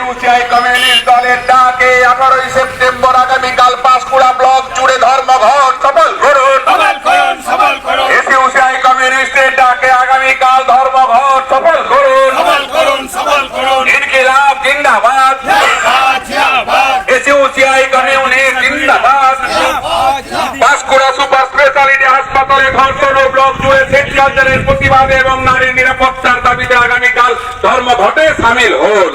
SUCI communist দলের ডাকে 18 September আগামীকাল পাঁশকুড়া ব্লক জুড়ে ধর্মঘট সফল করুন। এসইউসিআই কমিউনিস্টের ডাকে আগামীকাল ধর্মঘট সফল করুন। ইনকিলাব জিন্দাবাদ, এসইউসিআই কমিউনিস্ট জিন্দাবাদ। পাঁশকুড়া সুপার স্পেশালিটি হাসপাতালে ধর্ষণ ও ব্লক জুড়ে সেক্স কালচারের প্রতিবাদে এবং নারীর নিরাপত্তার দাবিতে আগামীকাল ধর্মঘটে সামিল হন।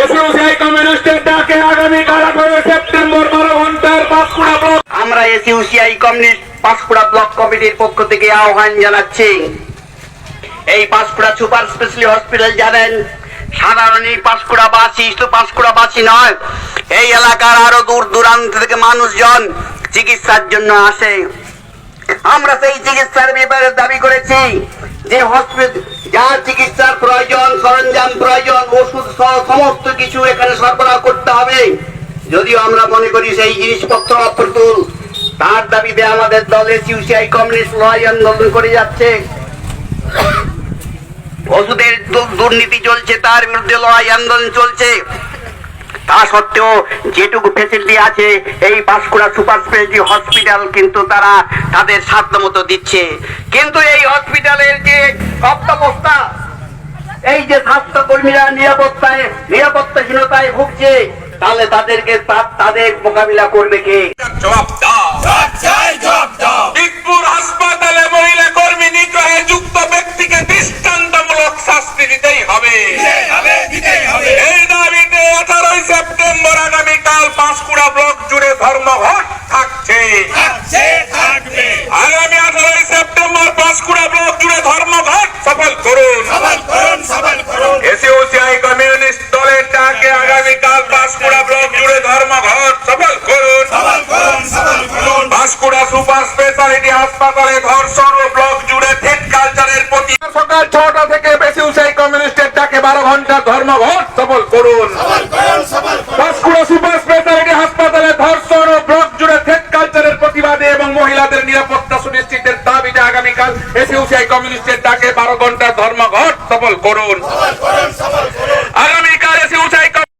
এসইউসিআই কমিউনিস্টের ডাকে আগামীকাল 18 সেপ্টেম্বর 12 ঘন্টার পাঁশকুড়া ব্লক। আমরা এসইউসিআই কমিউনিস্ট পাঁশকুড়া ব্লক কমিটির পক্ষ থেকে আহ্বান জানাচ্ছি, এই পাঁশকুড়া সুপার স্পেশালিটি হসপিটাল জানেন সাধারণ এই পাঁশকুড়াবাসী, শুধু পাঁশকুড়াবাসী নয়, এই এলাকার আরো দূর দূরান্ত থেকে মানুষজন চিকিৎসার জন্য আসে। আমরা সেই চিকিৎসার ব্যাপারে দাবি করেছি যে হসপিটাল যা চিকিৎসার প্রয়োজন, সরঞ্জাম প্রয়োজন, ওষুধ সহ সমস্ত কিছু এখানে সরবরাহ করতে হবে। যদিও আমরা মনে করি সেই জিনিসপত্র অপ্রতুল, তার দাবিতে আমাদের দল এসইউসিআই কমিউনিস্ট লড়াই আন্দোলন করে যাচ্ছে। ওষুধের দুর্নীতি চলছে, তার বিরুদ্ধে লড়াই আন্দোলন চলছে। তা সত্ত্বেও যেটুকু ফেসিলিটি আছে এই পাঁশকুড়া সুপার স্পেশালিটি হসপিটাল কিন্তু তারা তাদের সাধ্য মতো দিচ্ছে। কিন্তু এই হসপিটালের যে অবস্থা, এই যে স্বাস্থ্য কর্মীরা নিরাপত্তাহীনতায় ভুগছে, তাহলে তাদেরকে তাদের মোকাবিলা করবে কে? জবাব দাও। দিকপুর হাসপাতালে মহিলা কর্মী নিগ্রহে যুক্ত ব্যক্তিকে দৃষ্টান্তমূলক শাস্তি দিতেই হবে। এই দাবিতে 18 সেপ্টেম্বর আগামীকাল পাঁশকুড়া ব্লক জুড়ে ধর্মঘট থাকছে। আগামী 18 সেপ্টেম্বর পাঁশকুড়া ব্লক জুড়ে ধর্মঘট সফল করুন। এসইউসিআই কমিউনিস্ট দলের ডাকে আগামীকাল পাঁশকুড়া ব্লক জুড়ে ধর্মঘট সফল করুন। পাঁশকুড়া সুপার স্পেশালিটি হাসপাতালে ধর্ষণ ও ব্লক জুড়ে সেক্স কালচারের প্রতি সকাল 6টা থেকে এসইউসিআই কমিউনিস্টের ডাকে 12 ঘন্টা ধর্মঘট সফল করুন। পাঁশকুড়া সুপার স্পেশালিটি হাসপাতালে ধর্ষণ ও ব্লক জুড়ে সেক্স কালচারের প্রতিবাদে এবং মহিলাদের নিরাপত্তা সুনিশ্চিতের দাবিতে আগামীকাল এসইউসিআই কমিউনিস্টের ডাকে 12 ঘন্টা ধর্মঘট সফল করুন।